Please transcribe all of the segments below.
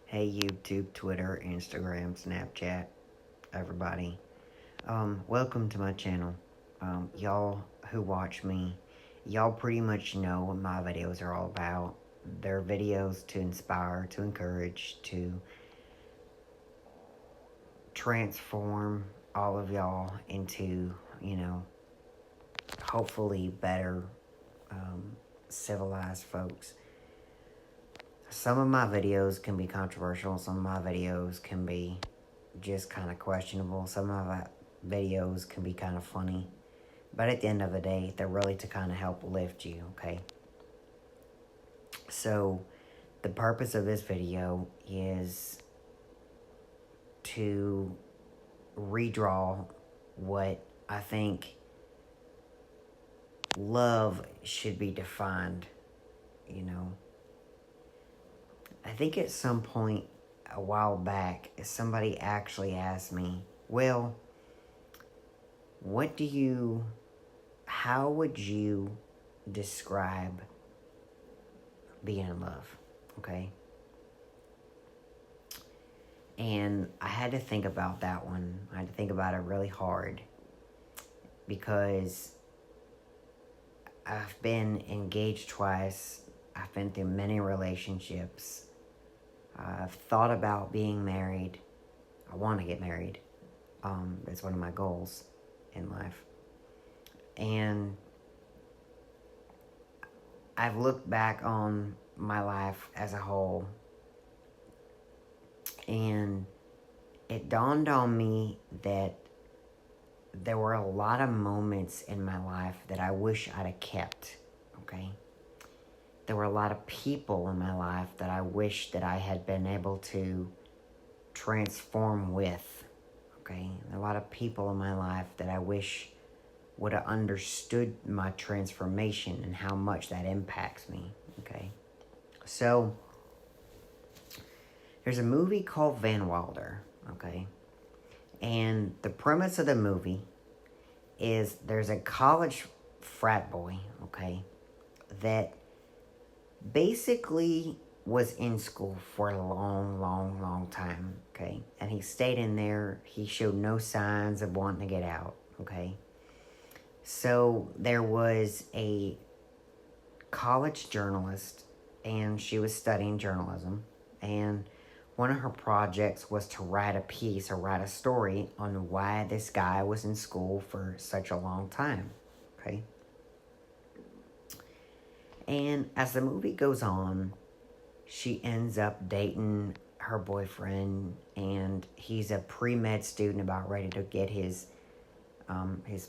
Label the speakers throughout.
Speaker 1: Hey YouTube, Twitter, Instagram, Snapchat, everybody. Welcome to my channel. Y'all who watch me, y'all pretty much know what my videos are all about. They're videos to inspire, to encourage, to transform all of y'all into, hopefully better, civilized folks. Some of my videos can be controversial. Some of my videos can be just kind of questionable. Some of my videos can be kind of funny. But at the end of the day, they're really to kind of help lift you, okay? So, the purpose of this video is to redraw what I think love should be defined, I think at some point a while back, somebody actually asked me, well, how would you describe being in love? Okay. And I had to think about that one. I had to think about it really hard because I've been engaged twice. I've been through many relationships. I've thought about being married. I want to get married. It's one of my goals in life. And I've looked back on my life as a whole, and it dawned on me that there were a lot of moments in my life that I wish I'd have kept, okay? There were a lot of people in my life that I wish that I had been able to transform with, okay? A lot of people in my life that I wish would have understood my transformation and how much that impacts me, okay? So, there's a movie called Van Wilder, okay? And the premise of the movie is there's a college frat boy, okay, that basically was in school for a long time, okay? And he stayed in there. He showed no signs of wanting to get out, okay? So there was a college journalist, and she was studying journalism, and one of her projects was to write a piece or write a story on why this guy was in school for such a long time, okay? And as the movie goes on, she ends up dating her boyfriend, and he's a pre-med student about ready to get his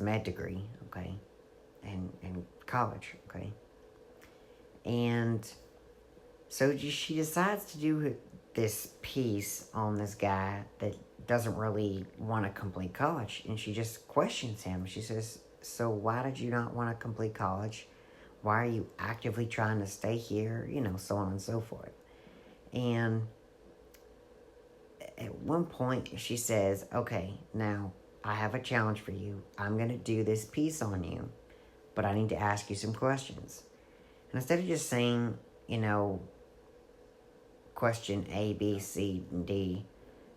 Speaker 1: med degree, okay, in college, okay. And so she decides to do this piece on this guy that doesn't really want to complete college, and she just questions him. She says, so why did you not want to complete college? Why are you actively trying to stay here? So on and so forth. And at one point, she says, okay, now I have a challenge for you. I'm going to do this piece on you, but I need to ask you some questions. And instead of just saying, question A, B, C, and D,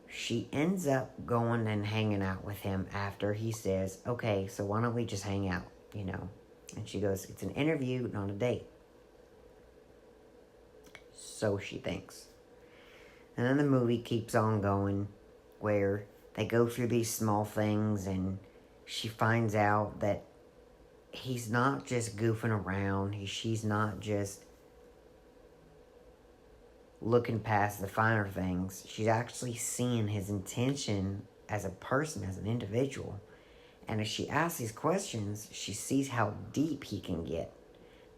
Speaker 1: she ends up going and hanging out with him after he says, okay, so why don't we just hang out, And she goes, it's an interview, not a date. So she thinks. And then the movie keeps on going where they go through these small things, and she finds out that he's not just goofing around. She's not just looking past the finer things. She's actually seeing his intention as a person, as an individual. And as she asks these questions, she sees how deep he can get.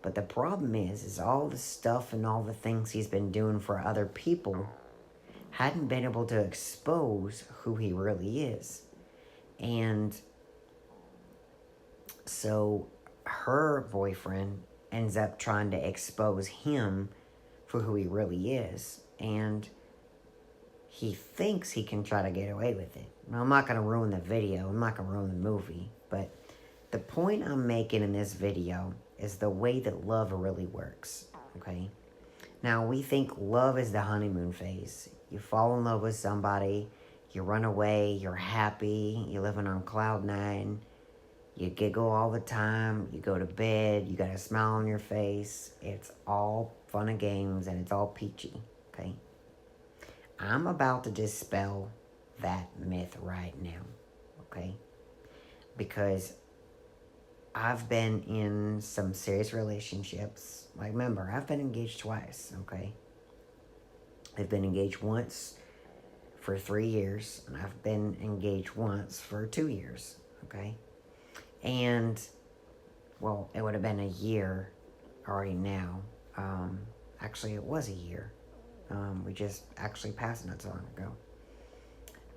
Speaker 1: But the problem is all the stuff and all the things he's been doing for other people hadn't been able to expose who he really is. And so her boyfriend ends up trying to expose him for who he really is. And he thinks he can try to get away with it. Now, I'm not going to ruin the video. I'm not going to ruin the movie. But the point I'm making in this video is the way that love really works. Okay? Now, we think love is the honeymoon phase. You fall in love with somebody, you run away, you're happy, you're living on cloud nine, you giggle all the time, you go to bed, you got a smile on your face. It's all fun and games, and it's all peachy, okay? I'm about to dispel that myth right now, okay? Because I've been in some serious relationships. Like, remember, I've been engaged twice, okay? I've been engaged once for 3 years, and I've been engaged once for 2 years, okay? And, well, it would have been a year already now. Actually, it was a year. We just actually passed not so long ago.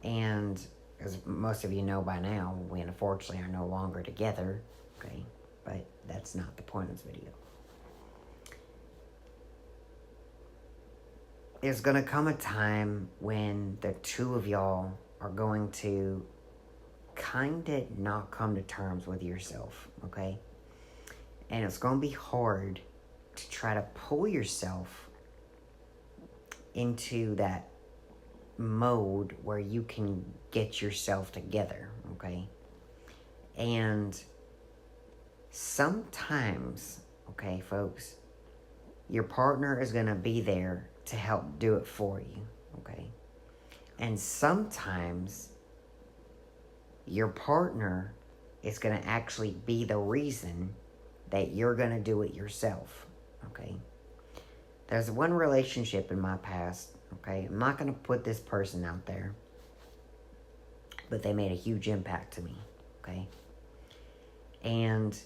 Speaker 1: And as most of you know by now, we unfortunately are no longer together, okay? But that's not the point of this video. There's going to come a time when the two of y'all are going to kind of not come to terms with yourself, okay? And it's going to be hard to try to pull yourself into that mode where you can get yourself together, okay? And sometimes, okay, folks, your partner is going to be there to help do it for you, okay? And sometimes your partner is going to actually be the reason that you're going to do it yourself, okay? There's one relationship in my past, okay? I'm not going to put this person out there, but they made a huge impact to me, okay? And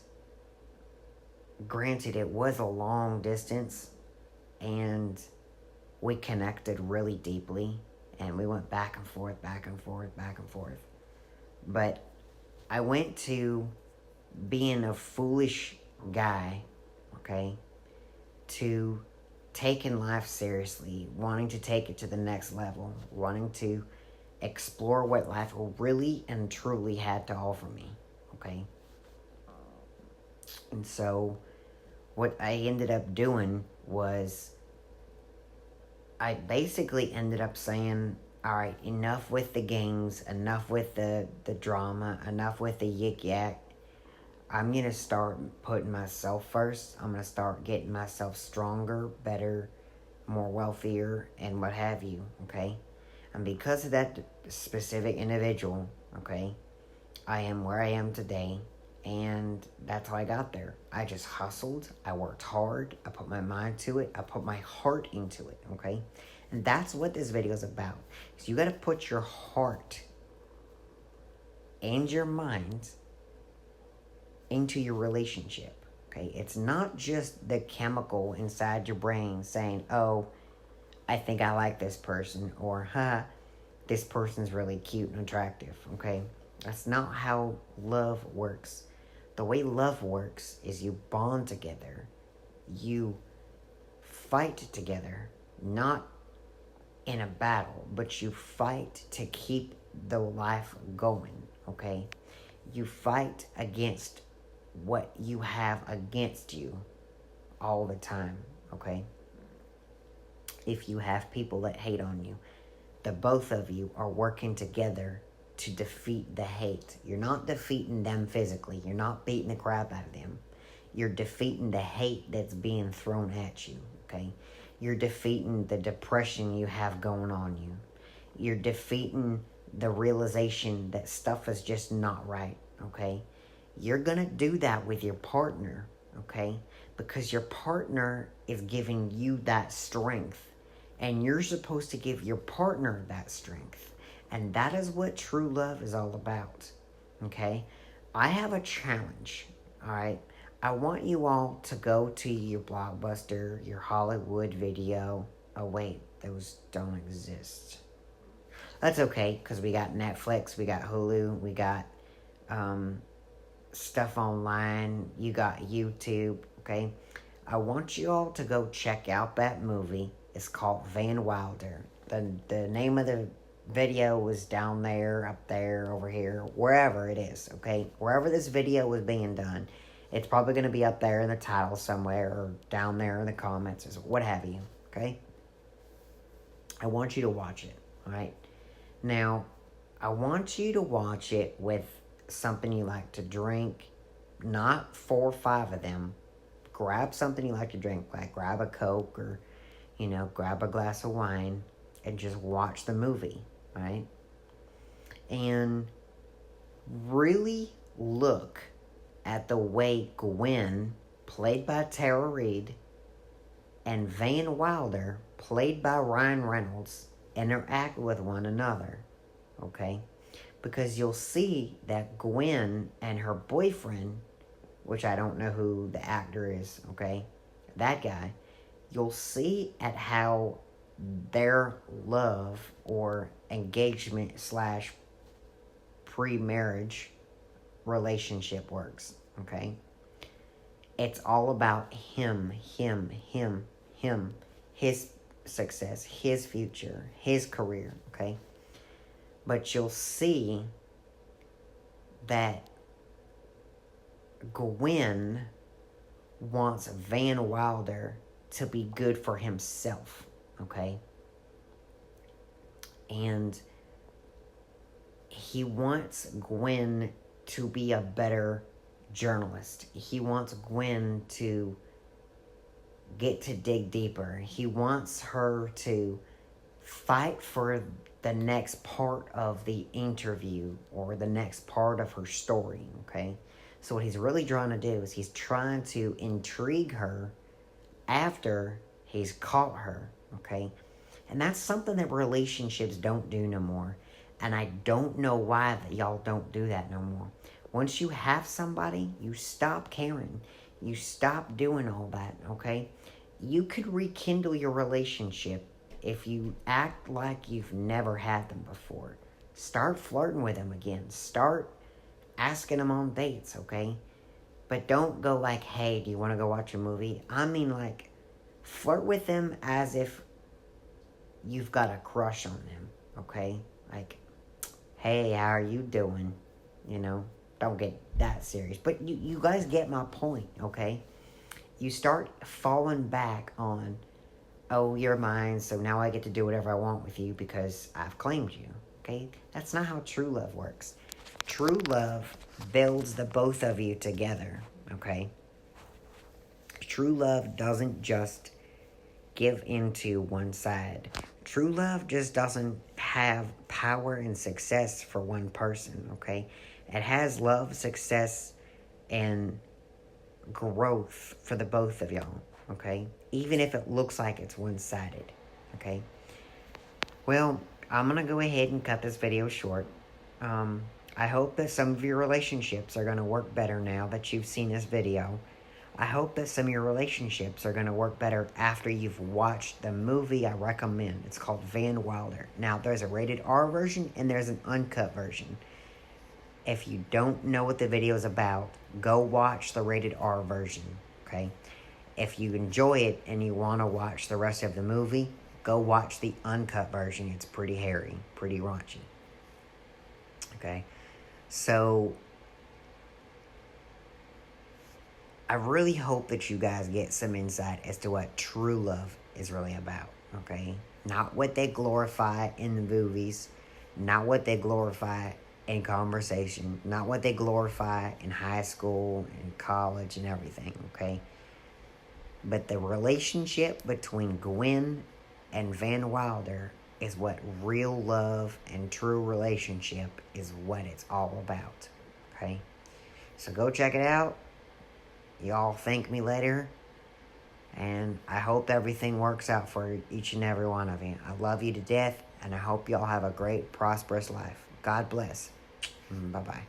Speaker 1: granted, it was a long distance, and we connected really deeply, and we went back and forth, back and forth, back and forth. But I went to being a foolish guy, okay, to taking life seriously, wanting to take it to the next level, wanting to explore what life really and truly had to offer me, okay? And so what I ended up doing was I basically ended up saying, all right, enough with the games, enough with the drama, enough with the yik-yak. I'm going to start putting myself first. I'm going to start getting myself stronger, better, more wealthier, and what have you, okay? And because of that specific individual, okay, I am where I am today, and that's how I got there. I just hustled, I worked hard, I put my mind to it, I put my heart into it, okay? And that's what this video is about. So you got to put your heart and your mind into your relationship, okay? It's not just the chemical inside your brain saying, oh, I think I like this person, or, this person's really cute and attractive, okay? That's not how love works. The way love works is you bond together. You fight together, not in a battle, but you fight to keep the life going, okay? You fight against what you have against you all the time, okay? If you have people that hate on you, the both of you are working together to defeat the hate. You're not defeating them physically. You're not beating the crap out of them. You're defeating the hate that's being thrown at you, okay? You're defeating the depression you have going on you. You're defeating the realization that stuff is just not right, okay? You're going to do that with your partner, okay? Because your partner is giving you that strength. And you're supposed to give your partner that strength. And that is what true love is all about, okay? I have a challenge, all right? I want you all to go to your Blockbuster, your Hollywood Video. Oh, wait, those don't exist. That's okay, because we got Netflix, we got Hulu, we got stuff online, you got YouTube, okay? I want you all to go check out that movie. It's called Van Wilder. The name of the video was down there, up there, over here, wherever it is, okay? Wherever this video was being done, it's probably going to be up there in the title somewhere, or down there in the comments, or what have you, okay? I want you to watch it, all right? Now, I want you to watch it with something you like to drink, not 4 or 5 of them. Grab something you like to drink, like grab a Coke or, grab a glass of wine and just watch the movie, right? And really look at the way Gwen, played by Tara Reid, and Van Wilder, played by Ryan Reynolds, interact with one another, okay? Because you'll see that Gwen and her boyfriend, which I don't know who the actor is, okay? That guy, you'll see at how their love or engagement / pre-marriage relationship works, okay? It's all about him, his success, his future, his career, okay? But you'll see that Gwen wants Van Wilder to be good for himself, okay? And he wants Gwen to be a better journalist. He wants Gwen to get to dig deeper. He wants her to fight for the next part of the interview or the next part of her story, okay? So what he's really trying to do is he's trying to intrigue her after he's caught her, okay? And that's something that relationships don't do no more. And I don't know why y'all don't do that no more. Once you have somebody, you stop caring. You stop doing all that, okay? You could rekindle your relationship if you act like you've never had them before. Start flirting with them again. Start asking them on dates, okay? But don't go like, hey, do you want to go watch a movie? I mean, like, flirt with them as if you've got a crush on them, okay? Like, hey, how are you doing? Don't get that serious. But you guys get my point, okay? You start falling back on, oh, you're mine, so now I get to do whatever I want with you because I've claimed you, okay? That's not how true love works. True love builds the both of you together, okay? True love doesn't just give into one side. True love just doesn't have power and success for one person, okay? It has love, success, and growth for the both of y'all, okay? Even if it looks like it's one-sided, okay? Well, I'm going to go ahead and cut this video short. I hope that some of your relationships are going to work better now that you've seen this video. I hope that some of your relationships are going to work better after you've watched the movie I recommend. It's called Van Wilder. Now, there's a rated R version and there's an uncut version. If you don't know what the video is about, go watch the rated R version, okay? If you enjoy it and you want to watch the rest of the movie, go watch the uncut version. It's pretty hairy, pretty raunchy, okay? So, I really hope that you guys get some insight as to what true love is really about, okay? Not what they glorify in the movies, not what they glorify in conversation, not what they glorify in high school and college and everything, okay? But the relationship between Gwen and Van Wilder is what real love and true relationship is what it's all about, okay? So go check it out. Y'all thank me later. And I hope everything works out for each and every one of you. I love you to death, and I hope y'all have a great, prosperous life. God bless. Bye-bye.